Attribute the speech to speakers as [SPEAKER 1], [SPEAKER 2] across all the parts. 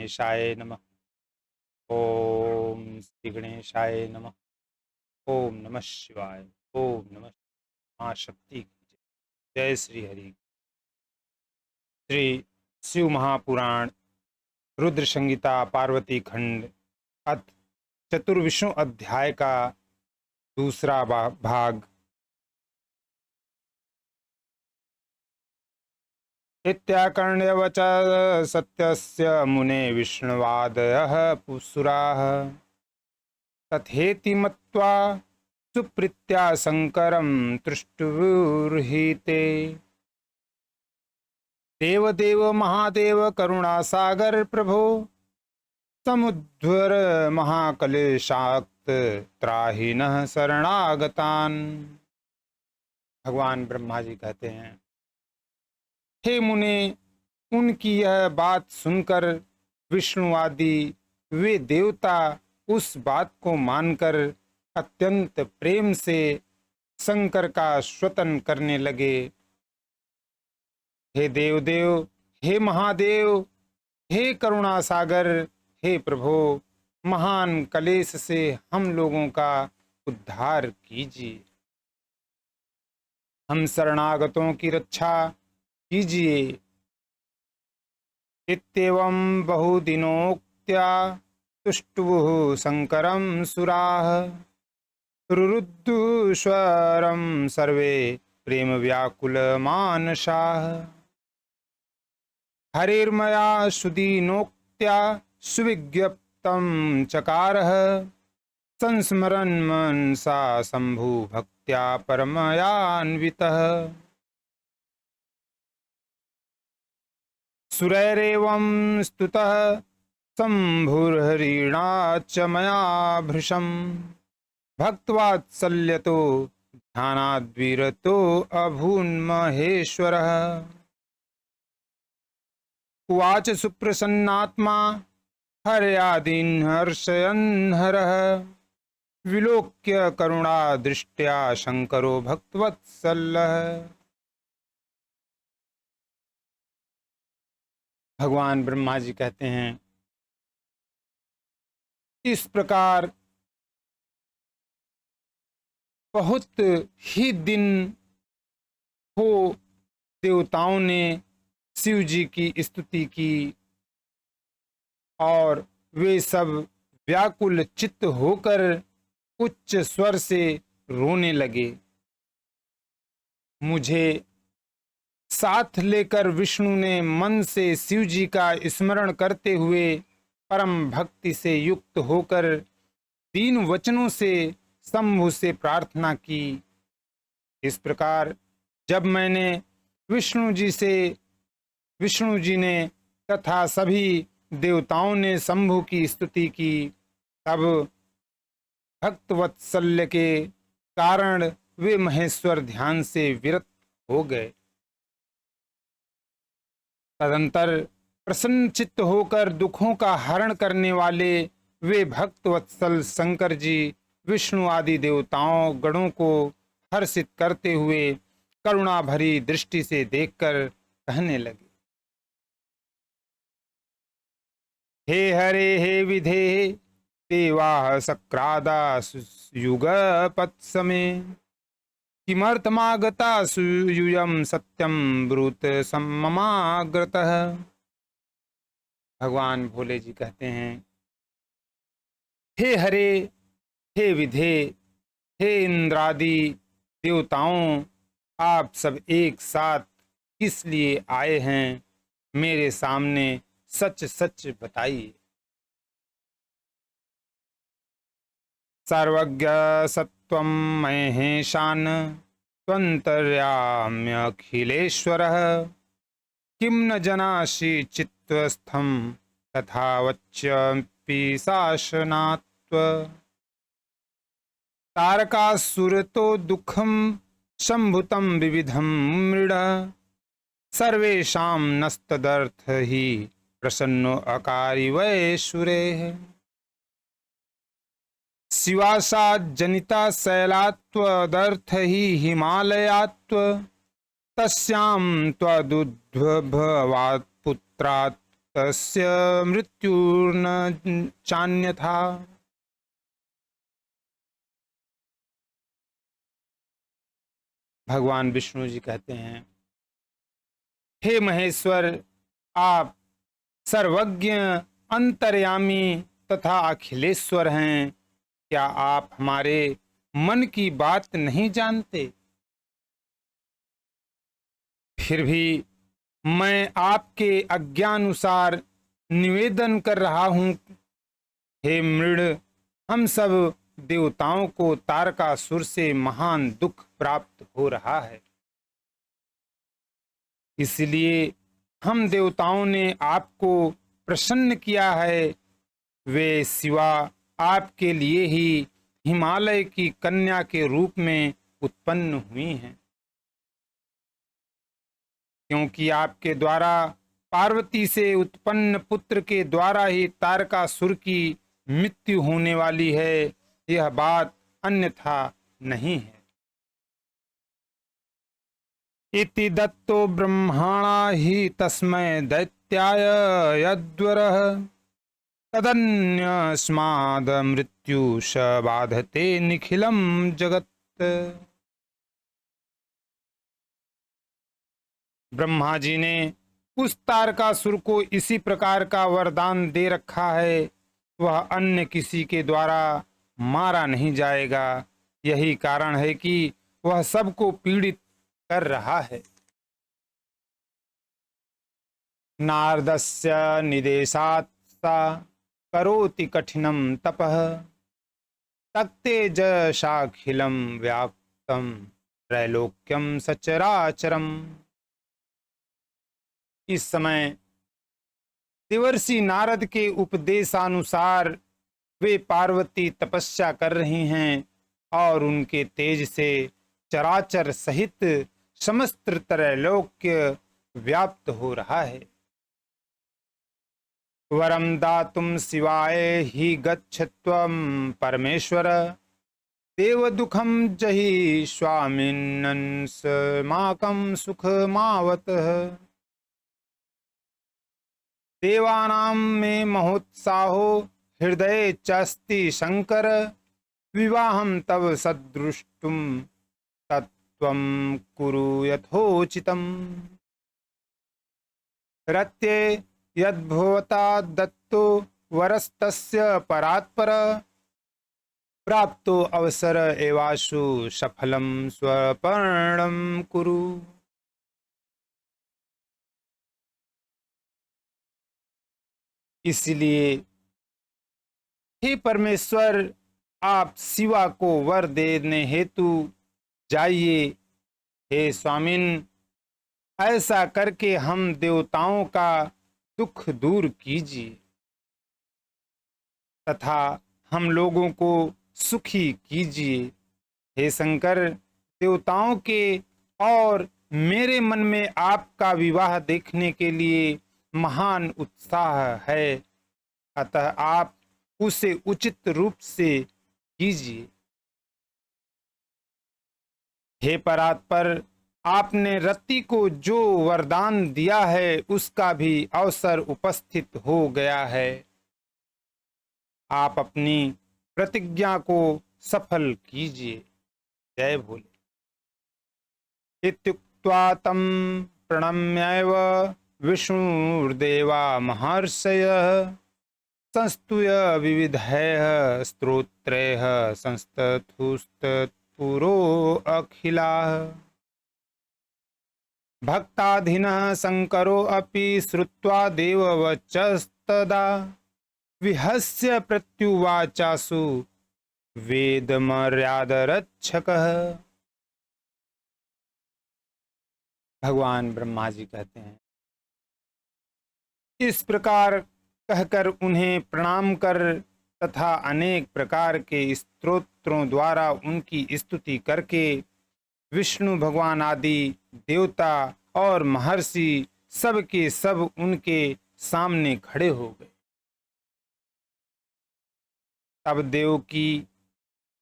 [SPEAKER 1] गणेशाय नमः। ओम श्री गणेशाय नमः। ओम नमः शिवाय। ओम नमः माँ शक्ति की जय। जय श्री हरि। श्री शिव महापुराण रुद्र संहिता पार्वती खंड अथ चतुर्विशों अध्याय का दूसरा भाग। इत्याकर्ण्यवच सत्यस्य मुने विष्णुवादयः पुसुराः तथेति मत्वा सुप्रीत्या शंकरं तुष्टुर्हिते। देवदेव महादेव करुणासागर प्रभो समुद्धर महाकलेशाक्त त्राहि नः शरणागतान। भगवान ब्रह्मा जी कहते हैं, हे मुने, उनकी यह बात सुनकर विष्णु आदि वे देवता उस बात को मानकर अत्यंत प्रेम से शंकर का स्तुति करने लगे। हे देवदेव, हे महादेव, हे करुणा सागर, हे प्रभो, महान कलेश से हम लोगों का उद्धार कीजिए, हम शरणागतों की रक्षा कीजिए। इत्येवं बहुदिनोक्त्या तुष्टुः शंकरं सुराः रुरुद्धुस्वरं सर्वे प्रेम व्याकुल मानसाः। हरिर्मया सुदीनोक्त्या सुविज्ञप्तं चकारः संस्मरन् मनसा शंभु भक्त्या परमयान्वितः। सुरैरेवं स्तुतः शंभुर्हरिणा च मया भृशं भक्तवात्सल्यतो ध्यानाद्विरतो अभून्महेश्वरः। उवाच सुप्रसन्नात्मा हर्यादीन् हर्षयन् हरः विलोक्य करुणा दृष्ट्या शंकरो भक्तवत्सलः। भगवान ब्रह्मा जी कहते हैं, इस प्रकार बहुत ही दिन हो देवताओं ने शिव जी की स्तुति की और वे सब व्याकुल चित्त होकर उच्च स्वर से रोने लगे। मुझे साथ लेकर विष्णु ने मन से शिव जी का स्मरण करते हुए परम भक्ति से युक्त होकर 3 वचनों से शंभु से प्रार्थना की। इस प्रकार जब मैंने विष्णु जी ने तथा सभी देवताओं ने शंभु की स्तुति की, तब भक्तवत्सल्य के कारण वे महेश्वर ध्यान से विरत हो गए। तदंतर प्रसन्न चित्त होकर दुखों का हरण करने वाले वे भक्तवत्सल शंकर जी विष्णु आदि देवताओं गणों को हर्षित करते हुए करुणा भरी दृष्टि से देखकर कहने लगे, हे हरे हे विधे देवाः सक्रादा युगपत्समे किमर्थमागता सुयूयं सत्यं ब्रूत सम्ममाग्रतः। भगवान भोले जी कहते हैं, हे हरे, हे विधे, हे इंद्रादि देवताओं, आप सब एक साथ किस लिए आए हैं, मेरे सामने सच सच बताइए। सर्वज्ञ सत्वं महेशान त्वन्तर्याम्यखिलेश्वरः किं न जनासि चित्तस्थं तथा वच्यपि शासनात्व। तारकासुरतो दुःखं संभुतं विविधं मृड सर्वेषां नस्तदर्थ हि प्रसन्नो अकारि वै सुरेः। शिवासाज्जनिता शैलात्वदर्थ हि हिमालयात्व तस्यां त्वदुद्भवात् पुत्रात् तस्य मृत्युर्न चान्यथा। भगवान विष्णु जी कहते हैं, हे महेश्वर, आप सर्वज्ञ, अंतर्यामी तथा अखिलेश्वर हैं। क्या आप हमारे मन की बात नहीं जानते? फिर भी मैं आपके आज्ञानुसार निवेदन कर रहा हूं। हे मृड, हम सब देवताओं को तारकासुर से महान दुख प्राप्त हो रहा है। इसलिए हम देवताओं ने आपको प्रसन्न किया है। वे शिवा आपके लिए ही हिमालय की कन्या के रूप में उत्पन्न हुई हैं, क्योंकि आपके द्वारा पार्वती से उत्पन्न पुत्र के द्वारा ही तारकासुर की मृत्यु होने वाली है। यह बात अन्यथा नहीं है। इति दत्तो ब्रह्मणा हि तस्मै दैत्याय यद्वरः तदन्यस्माद् मृत्युश बाधते निखिलम जगत्। ब्रह्मा जी ने उस तारकासुर को इसी प्रकार का वरदान दे रखा है, वह अन्य किसी के द्वारा मारा नहीं जाएगा। यही कारण है कि वह सबको पीड़ित कर रहा है। नारदस्य निदेशात् सा करोति कठिनं तपः तक्तेजसाखिलं व्याप्तं त्रैलोक्यं सचराचरम्। इस समय देवर्षि नारद के उपदेशानुसार वे पार्वती तपस्या कर रही हैं और उनके तेज से चराचर सहित समस्त त्रैलोक्य व्याप्त हो रहा है। वरम दातुम शिवाय ही गच्छत्वम परमेश्वर देव दुखम जहि स्वामिन्नं समाकं सुखमावतः। देवानां मे महोत्साहो हृदये चास्ति शंकर विवाहं तव सदृष्टुम तत्त्वं कुरु यथोचितम्। रत्ये यद्भवता दत्तो वरस्तस्य परात्पर प्राप्तो अवसर एवाशु सफलं स्वपर्णं कुरु। इसलिए हे परमेश्वर, आप शिवा को वर देने हेतु जाइए। हे स्वामिन, ऐसा करके हम देवताओं का दुख दूर कीजिए तथा हम लोगों को सुखी कीजिए। हे शंकर, देवताओं के और मेरे मन में आपका विवाह देखने के लिए महान उत्साह है, अतः आप उसे उचित रूप से कीजिए। हे परात्पर, आपने रति को जो वरदान दिया है उसका भी अवसर उपस्थित हो गया है। आप अपनी प्रतिज्ञा को सफल कीजिए। जय भोले। इत्युक्त्वा तं प्रणम्यैव विष्णुर्देवा महर्षयः संस्तूय विविधैः स्तोत्रैः संस्तुस्तत्पुरो अखिलाः। भक्ताधीनः शंकरो अपि श्रुत्वा देववचस्तदा विहस्य प्रत्युवाचासु वेदमर्यादरक्षकः। भगवान ब्रह्मा जी कहते हैं, इस प्रकार कहकर उन्हें प्रणाम कर तथा अनेक प्रकार के स्तोत्रों द्वारा उनकी स्तुति करके विष्णु भगवान आदि देवता और महर्षि सब के सब उनके सामने खड़े हो गए। तब देव की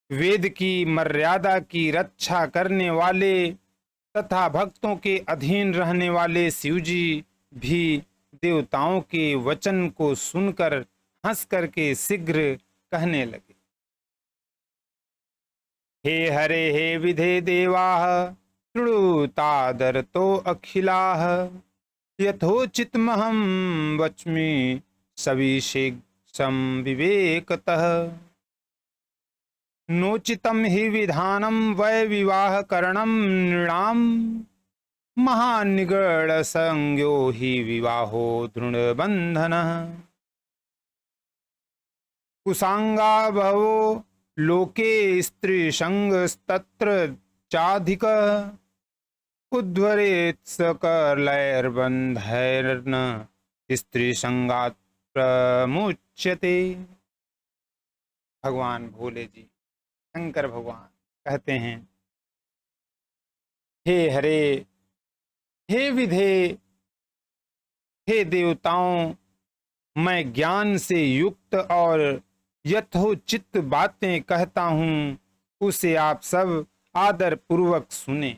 [SPEAKER 1] वेद की मर्यादा की रक्षा करने वाले तथा भक्तों के अधीन रहने वाले शिवजी भी देवताओं के वचन को सुनकर हंस करके शीघ्र कहने लगे, हे हरे हे विधे देवाः शृणुतादर तो अखिलाः यथोचितमहं वच्मि सविशेषं विवेकतः नोचितं हि विधानं वै विवाह करणं नृणां महानिगड़ संज्ञो हि विवाहो दृढ़बंधनः कुसांगा भवो लोके स्त्री संगस्तत्र चाधिक उद्वरेत सकलैर्बंधैर्न स्त्री संगात् प्रमुच्यते। भगवान भोले जी, शंकर भगवान कहते हैं, हे हरे, हे विधे, हे देवताओं, मैं ज्ञान से युक्त और यथोचित बातें कहता हूँ, उसे आप सब आदर पूर्वक सुने।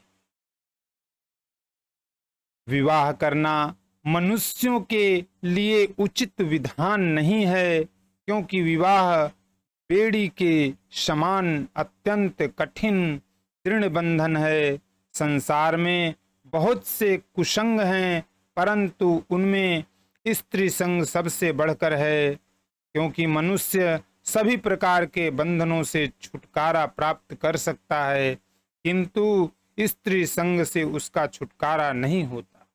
[SPEAKER 1] विवाह करना मनुष्यों के लिए उचित विधान नहीं है, क्योंकि विवाह बेड़ी के समान अत्यंत कठिन दृढ़ बंधन है। संसार में बहुत से कुसंग हैं, परंतु उनमें स्त्री संग सबसे बढ़कर है, क्योंकि मनुष्य सभी प्रकार के बंधनों से छुटकारा प्राप्त कर सकता है, किंतु स्त्री संग से उसका छुटकारा नहीं होता।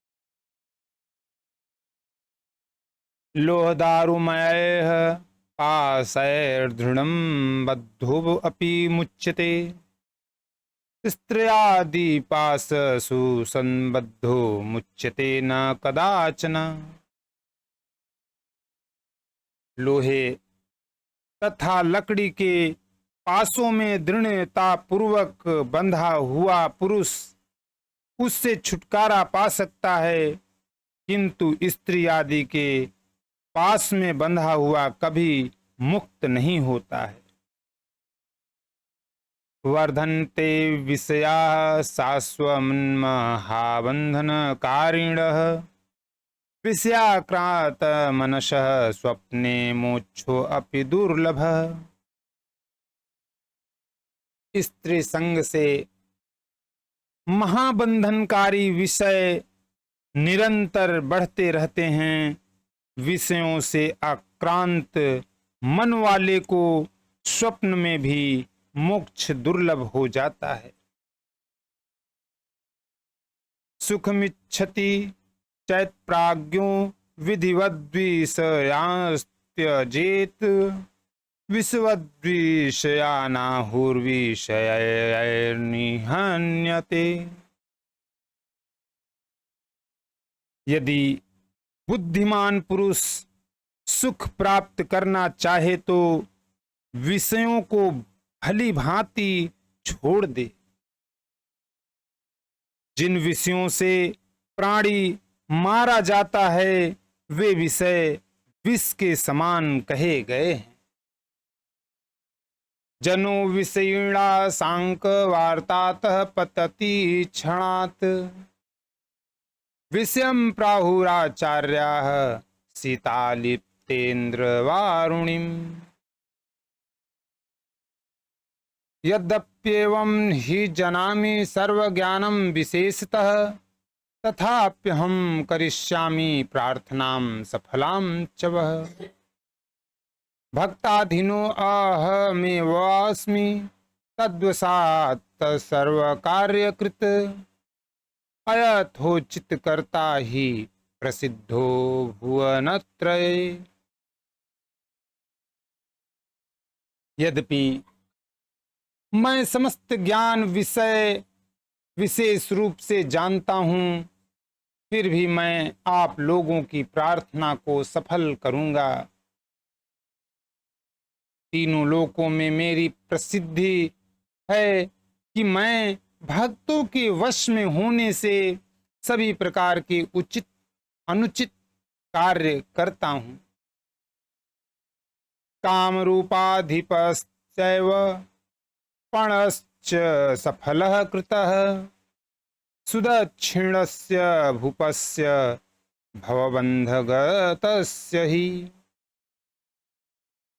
[SPEAKER 1] लोहदारुमयैः पाशैर्दृढं बद्धो अपि मुच्यते स्त्रियादिपाशसु संबद्धो मुच्यते न कदाचन। लोहे तथा लकड़ी के पासों में दृढ़ता पूर्वक बंधा हुआ पुरुष उससे छुटकारा पा सकता है, किंतु स्त्री आदि के पास में बंधा हुआ कभी मुक्त नहीं होता है। वर्धन्ते विषया शाश्वन्महाबन्धनकारिणः विषयाक्रांत मनसः स्वप्ने मोक्षो अपि दुर्लभः। स्त्री संग से महाबंधनकारी विषय निरंतर बढ़ते रहते हैं। विषयों से आक्रांत मन वाले को स्वप्न में भी मोक्ष दुर्लभ हो जाता है। सुखमिच्छति चैत्प्राज्ञो विधिवद्विषयांस्त्यजेत विषवद्विषयानाहुर्विषयैर्निहन्यते। यदि बुद्धिमान पुरुष सुख प्राप्त करना चाहे तो विषयों को भली भांति छोड़ दे। जिन विषयों से प्राणी मारा जाता है वे विषय विष के समान कहे गए हैं। जनो विषयिणा सांक वार्तातः पतति क्षणात् विषयं प्राहुराचार्याः सीतालिप्तेन्द्र वारुणिम्। यद्यप्येवं हि जानामि सर्वज्ञानं विशेषतः तथाप्यहं करिष्यामि प्रार्थनां सफलां च वः। भक्ताधीनो अहमेवास्मि तद्वशात् सर्वकार्यकृत् अयथोचित कर्ता ही प्रसिद्धो भुवनत्रये। यद्यपि मैं समस्त ज्ञान विषय विशेष रूप से जानता हूँ, फिर भी मैं आप लोगों की प्रार्थना को सफल करूँगा। तीनों लोकों में मेरी प्रसिद्धि है कि मैं भक्तों के वश में होने से सभी प्रकार के उचित अनुचित कार्य करता हूँ। कामरूपाधिपश्चैव पणश्च सफलः कृतः सुदक्षिणस्य भूपस्य भवबन्धगतस्य हि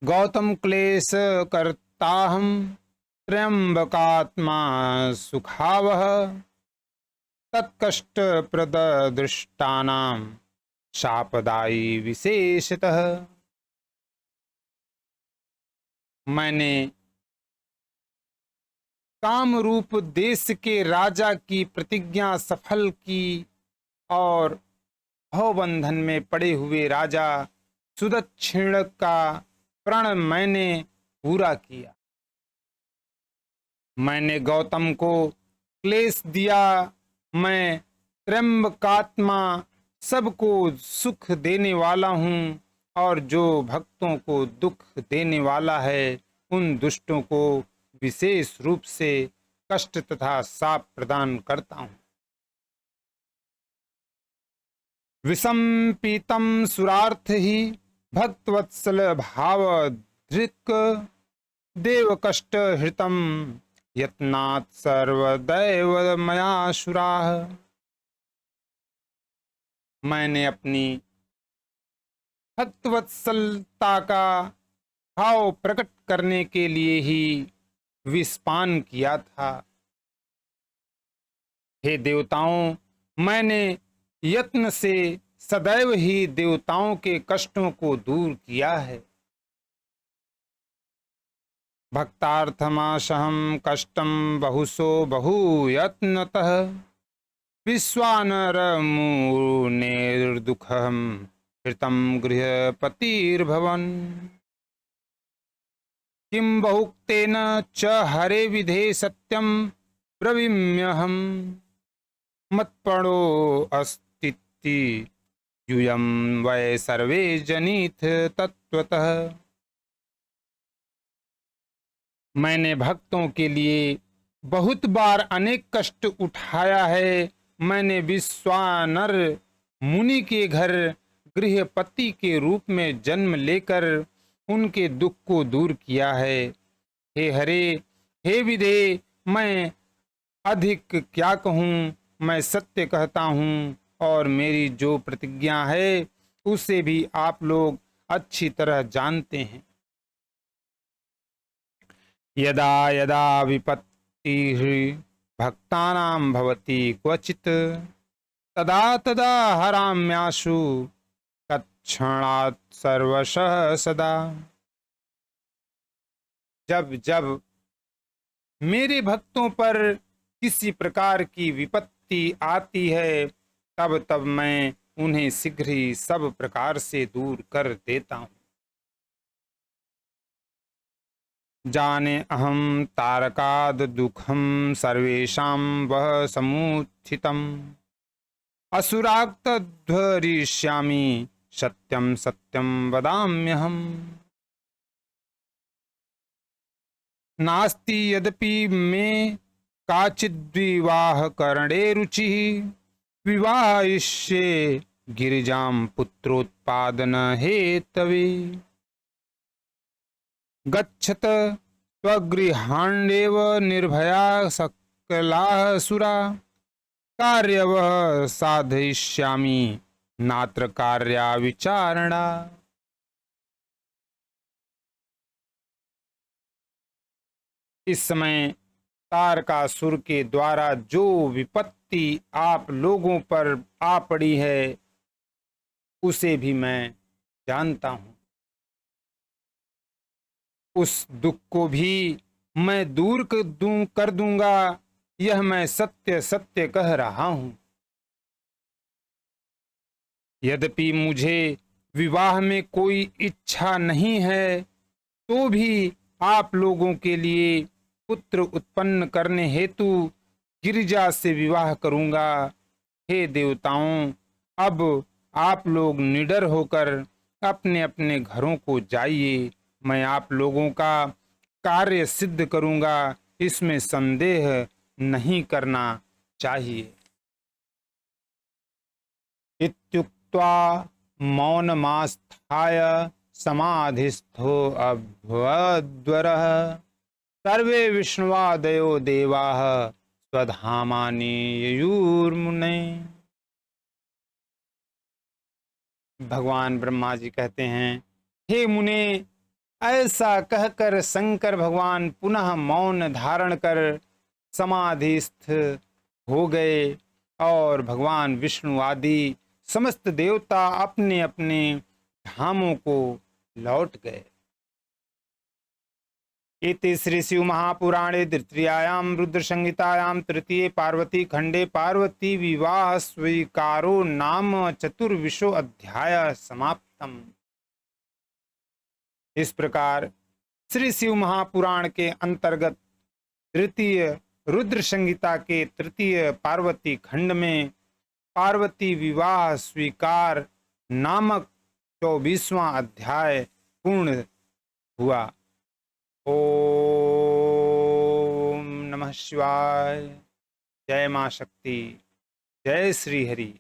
[SPEAKER 1] गौतम क्लेश कर्ताहम त्र्यंबकात्मा सुखावह तत्कष्ट प्रददृष्टानां शापदायी विशेषतः। मैंने कामरूप देश के राजा की प्रतिज्ञा सफल की और भवबंधन में पड़े हुए राजा सुदक्षिण का प्रण मैंने पूरा किया। मैंने गौतम को क्लेश दिया। मैं त्र्यंबकात्मा सबको सुख देने वाला हूँ और जो भक्तों को दुख देने वाला है उन दुष्टों को विशेष रूप से कष्ट तथा शाप प्रदान करता हूँ। विषम पीतम सुरार्थ ही भक्तवत्सल भाव धृक देव कष्ट हृतम यत्नात् सर्वदैव मयासुराः। मैंने अपनी भक्तवत्सलता का भाव प्रकट करने के लिए ही विषपान किया था। हे देवताओं, मैंने यत्न से सदैव ही देवताओं के कष्टों को दूर किया है। भक्तार्थमाशहं कष्टं बहुसो बहुयत्नतः विश्वानर मुनेर्दुःखं हृतं गृहपतिर्भवन्। किं बहुक्तेन च हरे विधे सत्यं ब्रवीम्यहम् मत्पणो अस्तीति यूयं वै सर्वे जनीथ तत्वतः। मैंने भक्तों के लिए बहुत बार अनेक कष्ट उठाया है। मैंने विश्वानर मुनि के घर गृहपति के रूप में जन्म लेकर उनके दुख को दूर किया है। हे हरे, हे विधे, मैं अधिक क्या कहूँ। मैं सत्य कहता हूँ और मेरी जो प्रतिज्ञा है उसे भी आप लोग अच्छी तरह जानते हैं। यदा यदा विपत्तिः भक्तानां भवति क्वचित् तदा तदा हराम्याशु तत्क्षणात् सर्वशः सदा। जब जब मेरे भक्तों पर किसी प्रकार की विपत्ति आती है तब तब मैं उन्हें शीघ्र ही सब प्रकार से दूर कर देता हूँ। जाने अहम तारकाद दुखम सर्वेषां वह समुत्थितम् असुराक्तध्वरिष्यामि सत्यं सत्यं वदाम्यहम्। नास्ति यद्यपि मे काचिद्विवाह करणे रुचिः विवाहयिष्ये गिरिजां पुत्रोत्पादन हेतवे। गच्छत स्वगृहाण्येव निर्भया सकलाः सुरा कार्यवः साधयिष्यामि नात्र कार्या विचारणा। इस समय तारकासुर के द्वारा जो विपत्ति आप लोगों पर आ पड़ी है उसे भी मैं जानता हूँ। उस दुख को भी मैं दूर कर दूंगा, यह मैं सत्य सत्य कह रहा हूं। यद्यपि मुझे विवाह में कोई इच्छा नहीं है तो भी आप लोगों के लिए पुत्र उत्पन्न करने हेतु गिरिजा से विवाह करूंगा। हे देवताओं, अब आप लोग निडर होकर अपने अपने घरों को जाइए। मैं आप लोगों का कार्य सिद्ध करूंगा, इसमें संदेह नहीं करना चाहिए। इत्युक्त्वा मौनमास्थाय समाधिस्थो अभवद्वरः सर्वे विष्णुवादयो देवाः स्वधामानि ययुर्मुने। भगवान ब्रह्मा जी कहते हैं, हे मुने, ऐसा कहकर शंकर भगवान पुनः मौन धारण कर समाधिस्थ हो गए और भगवान विष्णु आदि समस्त देवता अपने अपने धामों को लौट गए। इति श्री शिव महापुराणे द्वितीयायां रुद्र संहितायां तृतीय पार्वती खंडे पार्वती विवाह स्वीकारो नाम चतुर्विशो अध्याय समाप्तम। इस प्रकार श्री शिव महापुराण के अंतर्गत तृतीय रुद्र संहिता के तृतीय पार्वती खंड में पार्वती विवाह स्वीकार नामक 24वां अध्याय पूर्ण हुआ। ओम नमः शिवाय। जय मां शक्ति। जय श्री हरि।